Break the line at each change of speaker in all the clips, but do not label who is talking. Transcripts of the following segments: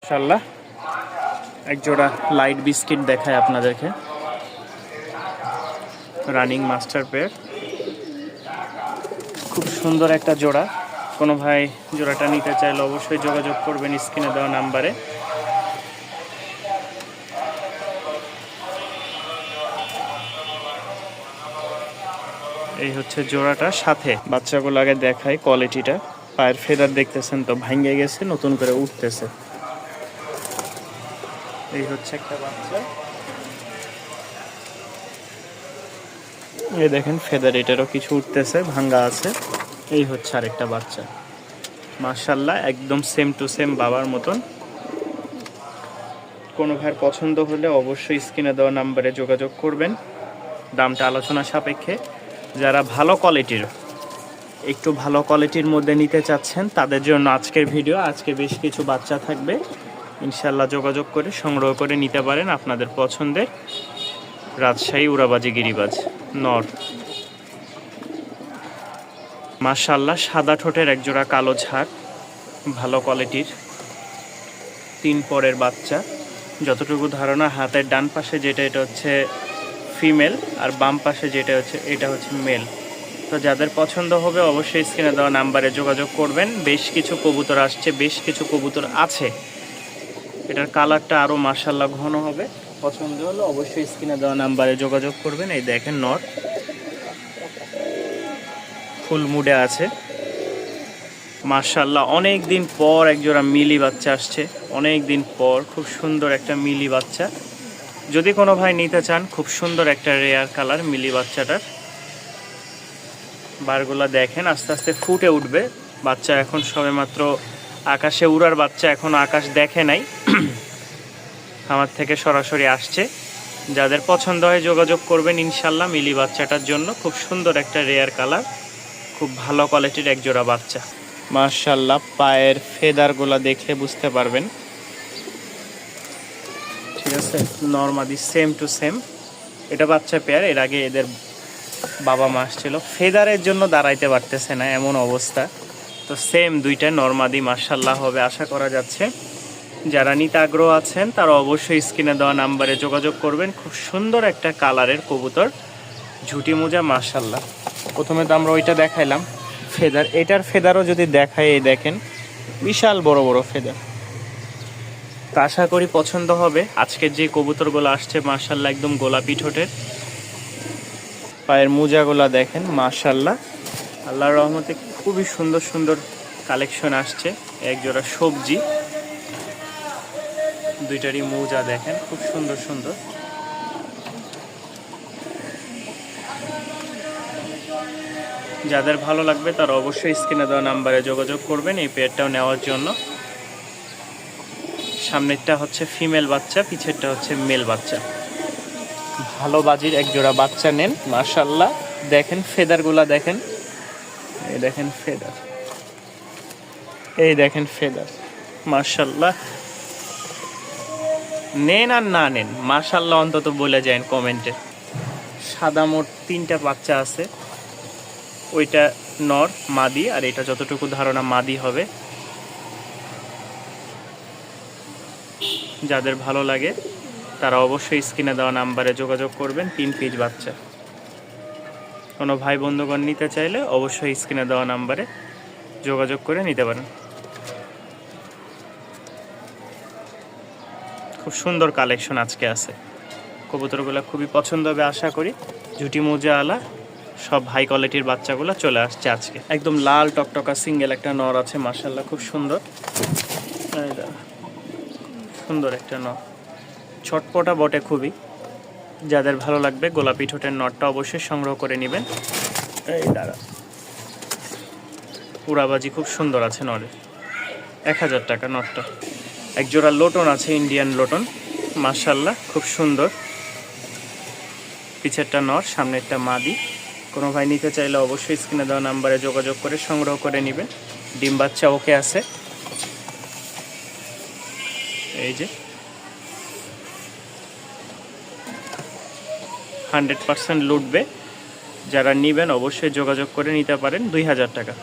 মাশাআল্লাহ এক জোড়া লাইট বিস্কিট দেখায় আপনাদেরকে, রানিং মাস্টার পেয়ার, খুব সুন্দর একটা জোড়া। কোনো ভাই জোড়াটা নিতে চাইলে অবশ্যই যোগাযোগ করবেন স্ক্রিনে দেওয়া নাম্বারে। এই হচ্ছে জোড়াটা, সাথে বাচ্চাগুলো আগে দেখায় কোয়ালিটিটা। পায়ের ফেদার দেখতেছেন তো ভাঙ্গে গেছে, নতুন করে উঠতেছে। এই হচ্ছে একটা বাচ্চা, এই দেখেন ফেদার এটারও কিছু উঠতেছে, ভাঙ্গা আছে। এই হচ্ছে আরেকটা বাচ্চা, মাশাআল্লাহ একদম সেম টু সেম বাবার মতন। কোনো ভাইয়ের পছন্দ হলে অবশ্যই স্ক্রিনে দেওয়া নাম্বারে যোগাযোগ করবেন, দামটা আলোচনা সাপেক্ষে। যারা ভালো কোয়ালিটির, একটু ভালো কোয়ালিটির মধ্যে নিতে চাচ্ছেন তাদের জন্য আজকের ভিডিও। আজকে বেশ কিছু বাচ্চা থাকবে, ইনশাল্লাহ যোগাযোগ করে সংগ্রহ করে নিতে পারেন আপনাদের পছন্দের। রাজশাহী উড়াবাজি গিরিবাজ নর, মাশাআল্লাহ সাদা ঠোঁটের একজোড়া কালো ঝাঁক, ভালো কোয়ালিটির 3 পরের বাচ্চা। যতটুকু ধারণা হাতের ডান পাশে যেটা এটা হচ্ছে ফিমেল, আর বাম পাশে যেটা হচ্ছে এটা হচ্ছে মেল। তো যাদের পছন্দ হবে অবশ্যই স্ক্রিনে দেওয়া নাম্বারে যোগাযোগ করবেন। বেশ কিছু কবুতর আসছে, বেশ কিছু কবুতর আছে, এটার কালারটা আরও মাশাআল্লাহ ঘন হবে। পছন্দ হলে অবশ্যই স্ক্রিনে দেওয়া নাম্বারে যোগাযোগ করবেন। এই দেখেন নর ফুল মুডে আছে, মাশাআল্লাহ অনেক দিন পর একজোড়া মিলি বাচ্চা আসছে, অনেক দিন পর খুব সুন্দর একটা মিলি বাচ্চা। যদি কোনো ভাই নিতে চান, খুব সুন্দর একটা রেয়ার কালার মিলি বাচ্চাটার। বারগুলা দেখেন আস্তে আস্তে ফুটে উঠবে। বাচ্চা এখন সবেমাত্র আকাশে উড়ার বাচ্চা, এখন আকাশ দেখে নাই, আমার থেকে সরাসরি আসছে। যাদের পছন্দ হয় যোগাযোগ করবেন ইনশাল্লাহ মিলি বাচ্চাটার জন্য। খুব সুন্দর একটা রেয়ার কালার, খুব ভালো কোয়ালিটির একজোড়া বাচ্চা। মাশাআল্লাহ পায়ের ফেদারগুলা দেখলে বুঝতে পারবেন, ঠিক আছে, নরমালি সেম টু সেম। এটা বাচ্চা পেয়ার, এর আগে এদের বাবা মা আসছিল, ফেদারের জন্য দাঁড়াইতে পারতেছে না এমন অবস্থা। তো সেম দুইটা নরমাদি মাশাআল্লাহ হবে আশা করা যাচ্ছে। যারা নিতে আগ্রহ আছেন তারা অবশ্যই স্ক্রিনে দেওয়া নাম্বারে যোগাযোগ করবেন। খুব সুন্দর একটা কালারের কবুতর, ঝুটি মোজা মাশাআল্লাহ। প্রথমে তো আমরা ওইটা দেখাইলাম ফেদার, এটার ফেদারও যদি দেখায়, এই দেখেন বিশাল বড় বড় ফেদার। তো আশা করি পছন্দ হবে। আজকের যে কবুতরগুলো আসছে মাশাআল্লাহ একদম গোলাপি ঠোঁটের, পায়ের মোজাগুলা দেখেন মাশাআল্লাহ, আল্লাহর রহমতে খুবই সুন্দর সুন্দর কালেকশন আসছে। একজোড়া সবজি, দুইটারই মোজা দেখেন খুব সুন্দর সুন্দর। যাদের ভালো লাগবে তারা অবশ্যই স্ক্রিনে দেওয়া নাম্বারে যোগাযোগ করবেন এই পেয়ারটাও নেওয়ার জন্য। সামনেরটা হচ্ছে ফিমেল বাচ্চা, পিছেরটা হচ্ছে মেল বাচ্চা। ভালো বাজির একজোড়া বাচ্চা নেন মাশাআল্লাহ। দেখেন ফেদারগুলা দেখেন, এই দেখেন ফেদার, এই দেখেন ফেদার মাশাআল্লাহ। নেন আর না নেন মাশাআল্লাহ অন্তত বলে যান কমেন্টে। সাদা মোট 3টা বাচ্চা আছে, ওইটা নর মাদি, আর এটা যতটুকু ধারণা মাদি হবে। যাদের ভালো লাগে তারা অবশ্যই স্ক্রিনে দেওয়া নাম্বারে যোগাযোগ করবেন। 3 পিস বাচ্চা, কোনো ভাই বন্ধুগণ নিতে চাইলে অবশ্যই স্ক্রিনে দেওয়া নাম্বারে যোগাযোগ করে নিতে পারেন। খুব সুন্দর কালেকশন আজকে আছে, কবুতরগুলো খুবই পছন্দ হবে আশা করি। ঝুটি মোজা আলা সব হাই কোয়ালিটির বাচ্চাগুলো চলে আসছে আজকে। একদম লাল টকটকা সিঙ্গেল একটা নর আছে মাশাআল্লাহ, খুব সুন্দর, সুন্দর একটা নর, ছটপটা বটে খুবই। যাদের ভালো লাগবে গোলাপি ঠোঁটের নটটা অবশ্যই সংগ্রহ করে নেবেন। এই দাঁড়া, উড়াবাজি খুব সুন্দর আছে নরের, 1000 টাকা নটটা। একজোড়া লোটন আছে, ইন্ডিয়ান লোটন মাশাআল্লাহ খুব সুন্দর। পিছেরটা নর, সামনেরটা মাদি। কোনো ভাই নিতে চাইলে অবশ্যই স্ক্রিনে দেওয়া নাম্বারে যোগাযোগ করে সংগ্রহ করে নেবেন। ডিম বাচ্চা ওকে আছে, এই যে 100% লুটবে। যারা নেবেন অবশ্যই যোগাযোগ করে নিতে পারেন। 2000 টাকা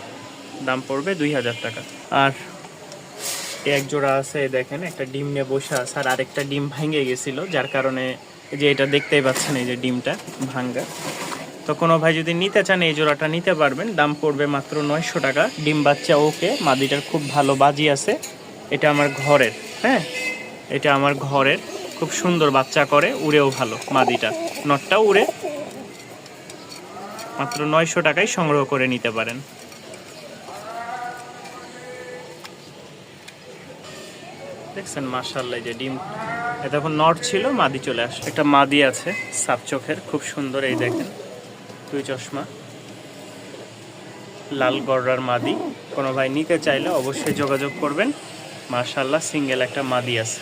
দাম পড়বে, 2000 টাকা। আর এক জোড়া আছে, দেখেন একটা ডিম নিয়ে বসে আছে, আর আরেকটা ডিম ভেঙে গেছিল, যার কারণে যে এটা দেখতেই পাচ্ছেন এই যে ডিমটা ভাঙ্গা। তো কোনো ভাই যদি নিতে চান এই জোড়াটা নিতে পারবেন, দাম পড়বে মাত্র 900 টাকা। ডিম বাচ্চা ওকে, মাদিটার খুব ভালো বাজি আছে। এটা আমার ঘরের, হ্যাঁ এটা আমার ঘরের, খুব সুন্দর বাচ্চা করে, উড়েও ভালো মাদিটা, নটটাও উড়ে। মাত্র 900 টাকায় সংগ্রহ করে নিতে পারেন। দেখছেন মাশাআল্লাহ, যে ডিম এতক্ষণ নট ছিল, মাদি চলে আসে। একটা মাদি আছে সাপ চোখের, খুব সুন্দর, এই দেখেন দুই চশমা, লাল গড়ার মাদি। কোনো ভাই নিতে চাইলে অবশ্যই যোগাযোগ করবেন। মাশাআল্লাহ সিঙ্গেল একটা মাদি আছে।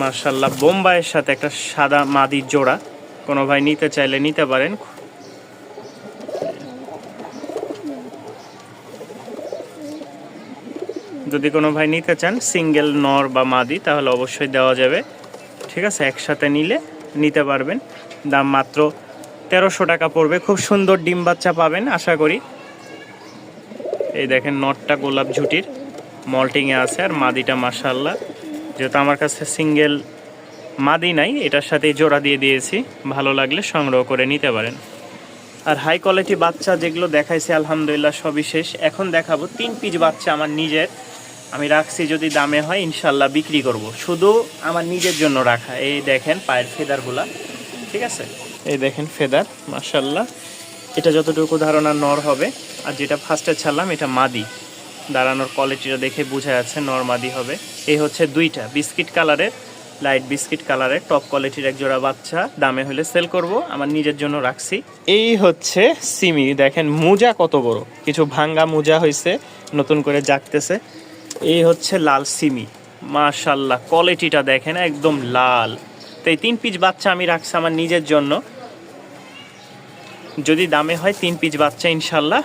মাশাআল্লাহ বোম্বাইয়ের সাথে একটা সাদা মাদির জোড়া, কোনো ভাই নিতে চাইলে নিতে পারেন। যদি কোনো ভাই নিতে চান সিঙ্গেল নর বা মাদি, তাহলে অবশ্যই দেওয়া যাবে, ঠিক আছে, একসাথে নিলে নিতে পারবেন। দাম মাত্র 1300 টাকা পড়বে। খুব সুন্দর ডিম বাচ্চা পাবেন আশা করি। এই দেখেন নটটা গোলাপ ঝুটির মল্টিংয়ে আছে, আর মাদিটা মাশাআল্লাহ, যেহেতু আমার কাছে সিঙ্গেল মাদি নাই, এটার সাথে জোড়া দিয়ে দিয়েছি, ভালো লাগলে সংগ্রহ করে নিতে পারেন। আর হাই কোয়ালিটি বাচ্চা যেগুলো দেখাইছি আলহামদুলিল্লাহ সবই শেষ। এখন দেখাবো 3 পিস বাচ্চা আমার নিজের, আমি রাখছি, যদি দামে হয় ইনশাল্লাহ বিক্রি করব, শুধু আমার নিজের জন্য রাখা। এই দেখেন পায়ের ফেদারগুলা, ঠিক আছে, এই দেখেন ফেদার মাশাল্লাহ। এটা যতটুকু ধারণা নর হবে, আর যেটা ফার্স্টে ছাড়লাম এটা মাদি, দাঁড়ানোর কোয়ালিটিটা দেখে বোঝা যাচ্ছে নর মাদি হবে। এই হচ্ছে দুইটা বিস্কিট কালারের, লাইট বিস্কিট কালারের টপ কোয়ালিটির এক জোড়া বাচ্চা, দামে হলে সেল করব, আমার নিজের জন্য রাখছি। এই হচ্ছে সিমি, দেখেন মোজা কত বড়, কিছু ভাঙ্গা মোজা হয়েছে, নতুন করে জাগতেছে। এই হচ্ছে লাল সিমি, মাশাল্লাহ কোয়ালিটিটা দেখেন একদম লাল। তো এই 3 পিস বাচ্চা আমি রাখছি আমার নিজের জন্য, যদি দামে হয় 3 পিস বাচ্চা ইনশাল্লাহ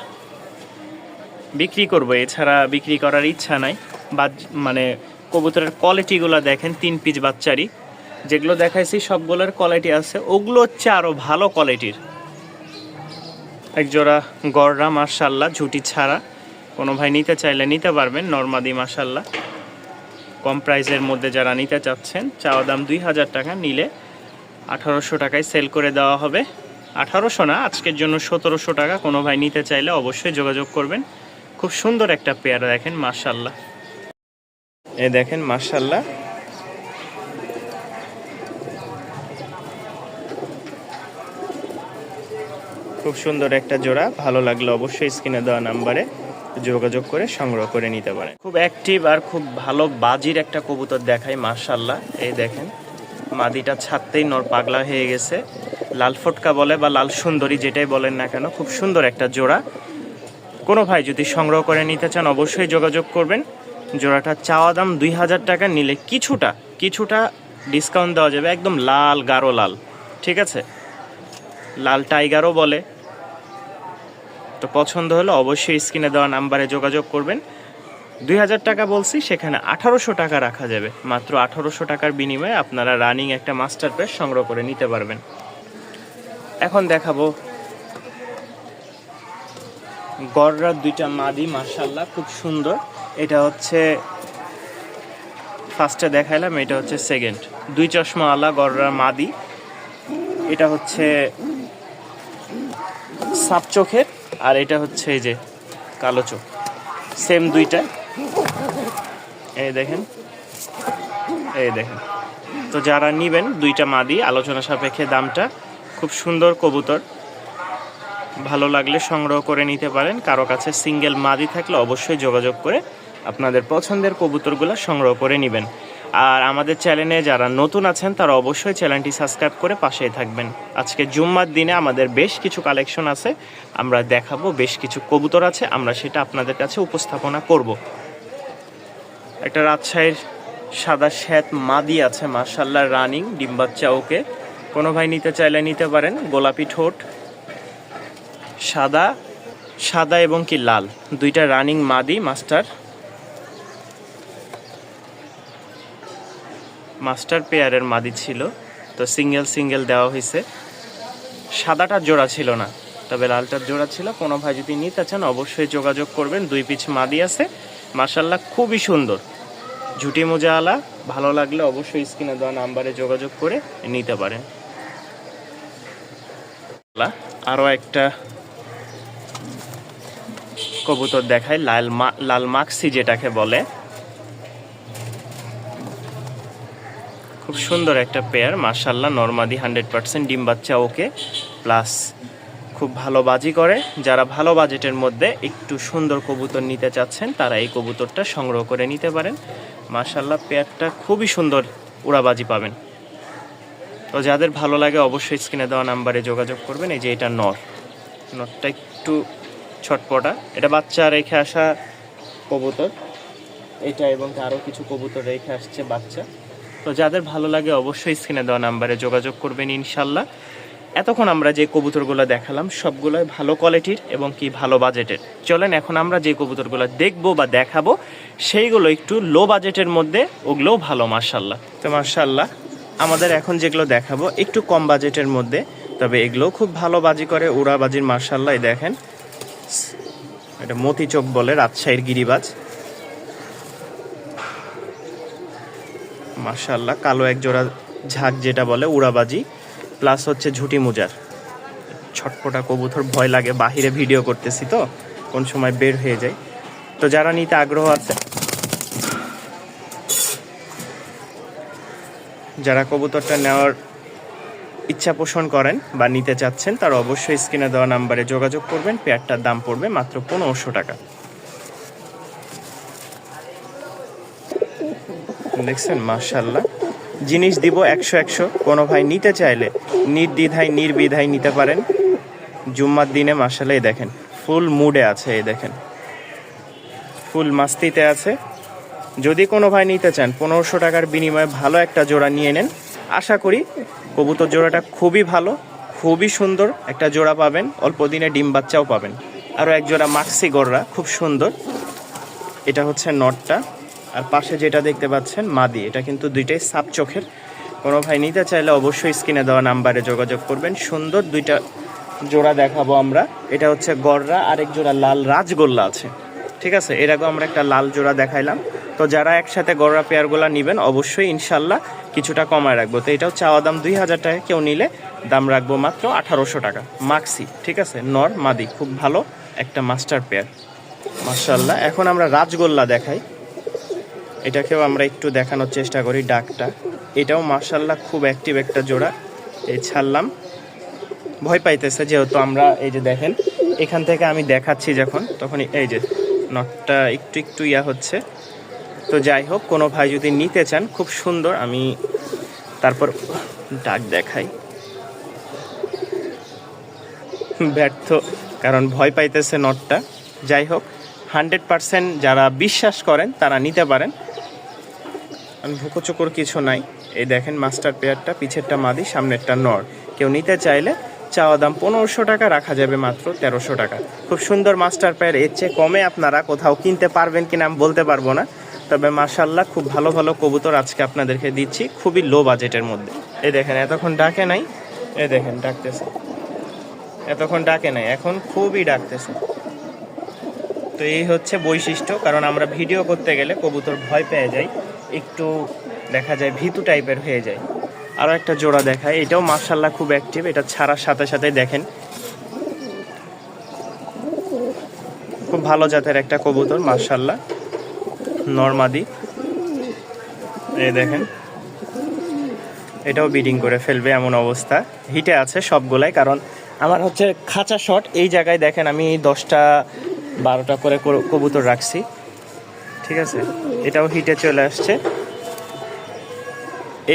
বিক্রি করব, এছাড়া বিক্রি করার ইচ্ছা নাই। বা মানে কবুতরের কোয়ালিটিগুলো দেখেন, 3 পিস বাচ্চারই যেগুলো দেখাইছি সবগুলোর কোয়ালিটি আছে, ওগুলো হচ্ছে আরও ভালো কোয়ালিটির। একজোড়া গড়রা মাশাল্লাহ ঝুটি ছাড়া, কোনো ভাই নিতে চাইলে নিতে পারবেন, নরমাদি মাশাল্লাহ। কম প্রাইসের মধ্যে যারা নিতে চাচ্ছেন, চাওয়া দাম 2000 টাকা, নিলে 1800 টাকায় সেল করে দেওয়া হবে। 1800 না, আজকের জন্য 1700 টাকা। কোনো ভাই নিতে চাইলে অবশ্যই যোগাযোগ করবেন। খুব সুন্দর একটা পেয়ার দেখেন মাশাল্লাহ, এই দেখেন মাশাল্লাহ, খুব সুন্দর একটা জোড়া। ভালো লাগলে অবশ্যই স্ক্রিনে দেওয়া নাম্বারে যোগাযোগ করে সংগ্রহ করে নিতে পারেন। খুব অ্যাক্টিভ আর খুব ভালো বাজির একটা কবুতর দেখায় মাশাল্লাহ। এই দেখেন মাদিটা ছাড়তেই নর পাগলা হয়ে গেছে, লাল ফটকা বলে বা লাল সুন্দরী যেটাই বলেন না কেন, খুব সুন্দর একটা জোড়া। কোনো ভাই যদি সংগ্রহ করে নিতে চান অবশ্যই যোগাযোগ করবেন। জোড়াটা চাওয়া দাম 2000 টাকা, নিলে কিছুটা ডিসকাউন্ট দেওয়া যাবে। একদম লাল গাঢ় লাল, ঠিক আছে, লাল টাইগারও বলে। তো পছন্দ হলে অবশ্যই স্ক্রিনে দেওয়া নাম্বারে যোগাযোগ করবেন। 2000 টাকা বলছি, সেখানে 1800 টাকা রাখা যাবে। মাত্র 1800 টাকার বিনিময়ে আপনারা রানিং একটা মাস্টার পেস সংগ্রহ করে নিতে পারবেন। এখন দেখাবো গড়রার দুইটা মাদি মাশাল্লাহ খুব সুন্দর। এটা হচ্ছে ফার্স্টে দেখাইলাম, এটা হচ্ছে সেকেন্ড। দুই চশমা আলা গড়রার মাদি। এটা হচ্ছে সাপ চোখের, আর এটা হচ্ছে এই যে কালো চোখ, সেম দুইটা। এই দেখেন, এই দেখেন। তো যারা নিবেন দুইটা মাদি, আলোচনা সাপেক্ষে দামটা। খুব সুন্দর কবুতর, ভালো লাগলে সংগ্রহ করে নিতে পারেন। কারো কাছে সিঙ্গেল মাদি থাকলে অবশ্যই যোগাযোগ করে আপনাদের পছন্দের কবুতরগুলো সংগ্রহ করে নেবেন। আর আমাদের চ্যানেলে যারা নতুন আছেন তারা অবশ্যই চ্যানেলটি সাবস্ক্রাইব করে পাশেই থাকবেন। আজকে জুম্মার দিনে আমাদের বেশ কিছু কালেকশন আছে, আমরা দেখাবো। বেশ কিছু কবুতর আছে, আমরা সেটা আপনাদের কাছে উপস্থাপনা করব। একটা রাজশাহীর সাদা শ্বেত মাদি আছে মাশাল্লাহ, রানিং, ডিম বাচ্চা ওকে। কোনো ভাই নিতে চাইলে নিতে পারেন। গোলাপি ঠোঁট, সাদা এবং কি লাল, দুইটা রানিং মাদি মাস্টার পেয়ারের মাদি ছিল। তো সিঙ্গেল দেওয়া হয়েছে, সাদাটা জোড়া ছিল না, তবে লালটার জোড়া ছিল। কোনো ভাই যদি নিতে চান অবশ্যই যোগাযোগ করবেন। 2 পিচ মাদি আছে মাশাআল্লাহ, খুবই সুন্দর ঝুটি মোজাওয়ালা। ভালো লাগলে অবশ্যই স্ক্রিনে দেওয়া নাম্বারে যোগাযোগ করে নিতে পারেন। আরও একটা কবুতর দেখায়, লাল মাক্সি যেটাকে বলে। খুব সুন্দর একটা পেয়ার মাশাআল্লাহ, নরমাদি 100% ডিম বাচ্চা ওকে, প্লাস খুব ভালো বাজি করে। যারা ভালো বাজেটের মধ্যে একটু সুন্দর কবুতর নিতে চাচ্ছেন তারা এই কবুতরটা সংগ্রহ করে নিতে পারেন। মাশাআল্লাহ পেয়ারটা খুবই সুন্দর উড়াবাজি পাবেন। তো যাদের ভালো লাগে অবশ্যই স্ক্রিনে দেওয়া নাম্বারে যোগাযোগ করবেন। এই যে এটা নরটা একটু ছটপটা, এটা বাচ্চা রেখে আসা কবুতর এটা, এবং আরও কিছু কবুতর রেখে আসছে বাচ্চা। তো যাদের ভালো লাগে অবশ্যই স্ক্রিনে দেওয়া নাম্বারে যোগাযোগ করবেন ইনশাল্লাহ। এতক্ষণ আমরা যে কবুতরগুলো দেখালাম সবগুলোই ভালো কোয়ালিটির এবং কি ভালো বাজেটের। চলেন এখন আমরা যে কবুতরগুলো দেখবো বা দেখাবো সেইগুলো একটু লো বাজেটের মধ্যে, ওগুলোও ভালো মাশাল্লাহ। তো মাশাল্লাহ আমাদের এখন যেগুলো দেখাবো একটু কম বাজেটের মধ্যে, তবে এগুলোও খুব ভালো বাজি করে, উড়াবাজির মাশাল্লাহ। দেখেন এটা মতি চোখ বলে, রাজশাহীর গিরিবাজ মাশাআল্লাহ। কালো এক জোড়া ঝাঁক যেটা বলে উড়াবাজি, প্লাস হচ্ছে ঝুটি মুজার ছটপটা কবুতর। ভয় লাগে, বাহিরে ভিডিও করতেছি তো কোন সময় বের হয়ে যায়। তো যারা নিতে আগ্রহ আছে, যারা কবুতরটা নেওয়ার ইচ্ছা পোষণ করেন বা নিতে চাচ্ছেন তারা অবশ্যই স্ক্রিনে দেওয়া নাম্বারে যোগাযোগ করবেন। পেয়ারটার দাম পড়বে মাত্র 1500 টাকা। দেখছেন মাশাআল্লাহ, জিনিস দিব 100। কোনো ভাই নিতে চাইলে নির্দ্বিধায় নির্বিধায় নিতে পারেন। জুম্মার দিনে মাশাআল্লাহ দেখেন ফুল মুডে আছে, এই দেখেন ফুল মাস্তিতে আছে। যদি কোনো ভাই নিতে চান 1500 টাকার বিনিময়ে ভালো একটা জোড়া নিয়ে নেন। আশা করি কবুতর জোড়াটা খুবই ভালো, খুবই সুন্দর একটা জোড়া পাবেন, অল্প দিনে ডিম বাচ্চাও পাবেন। আরও এক জোড়া মাক্সি গররা খুব সুন্দর, এটা হচ্ছে নটটা। আর পাশে যেটা দেখতে পাচ্ছেন মাদি, এটা কিন্তু দুইটাই সাপ চোখের। কোনো ভাই নিতে চাইলে অবশ্যই স্ক্রিনে দেওয়া নাম্বারে যোগাযোগ করবেন। সুন্দর দুইটা জোড়া দেখাবো আমরা। এটা হচ্ছে গররা, আরেক জোড়া লাল রাজগোল্লা আছে, ঠিক আছে। এর আগেও আমরা একটা লাল জোড়া দেখাইলাম। তো যারা একসাথে গররা পেয়ারগুলো নেবেন অবশ্যই ইনশাল্লাহ কিছুটা কমায় রাখবো। তো এটাও চাওয়া দাম 2000 টাকা, কেউ নিলে দাম রাখবো মাত্র 1800 টাকা। মাক্সি, ঠিক আছে, নর মাদি, খুব ভালো একটা মাস্টার পেয়ার মাশাআল্লাহ। এখন আমরা রাজগোল্লা দেখাই, এটাকেও আমরা একটু দেখানোর চেষ্টা করি। ডাকটা এটাও মাশাআল্লাহ খুব অ্যাক্টিভ একটা জোড়া। এই ছাড়লাম, ভয় পাইতেছে যেহেতু আমরা, এই যে দেখেন এখান থেকে আমি দেখাচ্ছি যখন, তখন এই যে নটটা একটু ইয়া হচ্ছে। তো যাই হোক, কোনো ভাই যদি নিতে চান খুব সুন্দর, আমি তারপর ডাক দেখাই। ব্যর্থ, কারণ ভয় পাইতেছে নটটা। যাই হোক 100% যারা বিশ্বাস করেন তারা নিতে পারেন, ভুকোচকর কিছু নাই। এই দেখেন মাস্টার পেয়ারটা, পিছেরটা মাদি, সামনেরটা নর। কেউ নিতে চাইলে চাওয়া দাম 1500 টাকা, রাখা যাবে মাত্র 1300 টাকা। খুব সুন্দর মাস্টার পেয়ার, এর চেয়ে কমে আপনারা কোথাও কিনতে পারবেন কিনা আমি বলতে পারবো না। তবে মাশাআল্লাহ খুব ভালো ভালো কবুতর আজকে আপনাদেরকে দিচ্ছি খুবই লো বাজেটের মধ্যে। এই দেখেন এতক্ষণ ডাকে নাই, এই দেখেন ডাকতেছে, এতক্ষণ ডাকে নাই, এখন খুবই ডাকতেছে। তো এই হচ্ছে বৈশিষ্ট্য, কারণ আমরা ভিডিও করতে গেলে কবুতর ভয় পেয়ে যায়, একটু দেখা যায় ভীতু টাইপের হয়ে যায়। আরও একটা জোড়া দেখায়, এটাও মাশাআল্লাহ খুব অ্যাক্টিভ। এটা ছাড়ার সাথে সাথে দেখেন খুব ভালো জাতের একটা কবুতর মাশাআল্লাহ, নরমাদি। এই দেখেন এটাও ব্রিডিং করে ফেলবে এমন অবস্থা, হিটে আছে সবগুলাই। কারণ আমার হচ্ছে খাঁচা শট, এই জায়গায় দেখেন আমি 10টা-12টা করে কবুতর রাখছি, ঠিক আছে। এটাও হিটে চলে আসছে।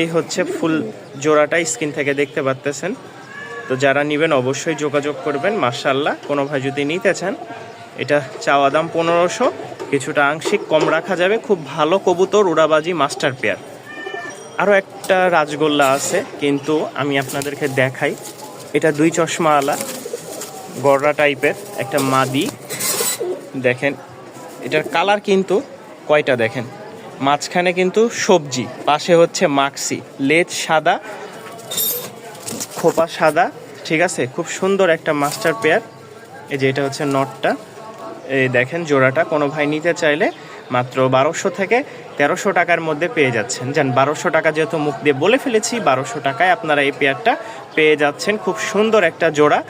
এই হচ্ছে ফুল জোড়াটা, স্ক্রিন থেকে দেখতে পাচ্তেছেন। তো যারা নেবেন অবশ্যই যোগাযোগ করবেন মাশাআল্লাহ। কোনো ভাই যদি নিতে চান, এটা চাওয়া দাম 1500, কিছুটা আংশিক কম রাখা যাবে। খুব ভালো কবুতর, উড়াবাজি মাস্টার পেয়ার। আরও একটা রাজগোল্লা আছে, কিন্তু আমি আপনাদেরকে দেখাই। এটা 2 চশমাওয়ালা গররা টাইপের একটা মাদি। দেখেন এটার কালার কিন্তু কয়টা দেখেন, মাঝখানে কিন্তু সবজি, পাশে হচ্ছে মাক্সি, লেজ সাদা, খোপা সাদা, ঠিক আছে, খুব সুন্দর একটা মাস্টার পেয়ার। এই যে এটা হচ্ছে নটটা, এই দেখেন জোড়াটা কোনো ভাই নিতে চাইলে মাত্র 1200 থেকে 1300 টাকার মধ্যে পেয়ে যাচ্ছেন। যান 1200 টাকা যেহেতু মুখ দিয়ে বলে ফেলেছি, 1200 টাকায় আপনারা এই পেয়ারটা পেয়ে যাচ্ছেন। খুব সুন্দর একটা জোড়া।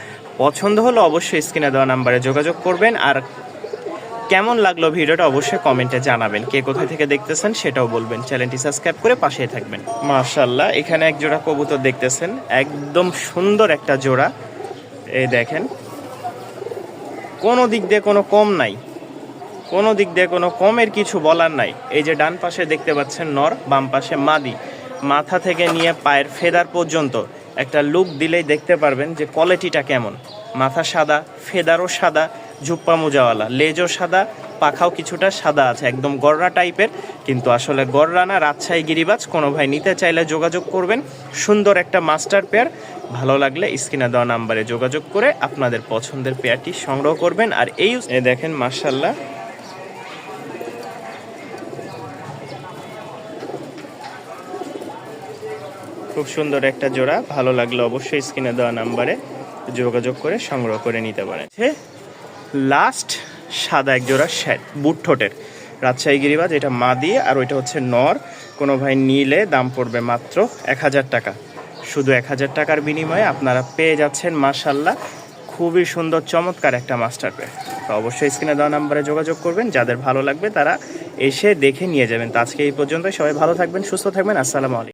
পছন্দ হলো অবশ্যই স্ক্রিনে দেওয়া নাম্বারে যোগাযোগ করবেন। আর কেমন লাগলো ভিডিওটা অবশ্যই কমেন্টে জানাবেন। কে কোথায় থেকে দেখতেছেন সেটাও বলবেন। চ্যানেলটি সাবস্ক্রাইব করে পাশেই থাকবেন। মাশাআল্লাহ, এখানে এক জোড়া কবুতর দেখতেছেন, একদম সুন্দর একটা জোড়া। এই দেখেন, কোনো দিক দিয়ে কোনো কম নাই, কোনো দিক দিয়ে কোনো কমের কিছু বলার নাই। এই যে ডান পাশে দেখতে পাচ্ছেন নর, বাম পাশে মাদি। মাথা থেকে নিয়ে পায়ের ফেদার পর্যন্ত একটা লুক দিলেই দেখতে পারবেন যে কোয়ালিটিটা কেমন। মাথা সাদা, ফেদারও সাদা, ঝুপ্পা মোজাওয়ালা, লেজও সাদা, পাখাও কিছুটা সাদা আছে, একদম গররা টাইপের, কিন্তু আসলে গররা না, রাজশাহী গিরিবাজ। কোনো ভাই নিতে চাইলে যোগাযোগ করবেন। সুন্দর একটা মাস্টার পেয়ার। ভালো লাগলে স্ক্রিনে দেওয়া নাম্বারে যোগাযোগ করে আপনাদের পছন্দের পেয়ারটি সংগ্রহ করবেন। আর এই দেখেন মাশাআল্লাহ, খুব সুন্দর একটা জোড়া। ভালো লাগলে অবশ্যই স্ক্রিনে দেওয়া নাম্বারে যোগাযোগ করে সংগ্রহ করে নিতে পারেন। লাস্ট সাদা এক জোড়া বুট ঠোঁটের রাজশাহী গিরিবাজ, এটা মাদি আর ওইটা হচ্ছে নর। কোনো ভাই নিলে দাম পড়বে মাত্র 1000 টাকা। শুধু 1000 টাকার বিনিময়ে আপনারা পেয়ে যাচ্ছেন মাশাআল্লাহ খুবই সুন্দর চমৎকার একটা মাস্টার পেয়ার। তো অবশ্যই স্ক্রিনে দেওয়া নাম্বারে যোগাযোগ করবেন। যাদের ভালো লাগবে তারা এসে দেখে নিয়ে যাবেন। তো আজকে এই পর্যন্তই। সবাই ভালো থাকবেন, সুস্থ থাকবেন। আসসালামু আলাইকুম।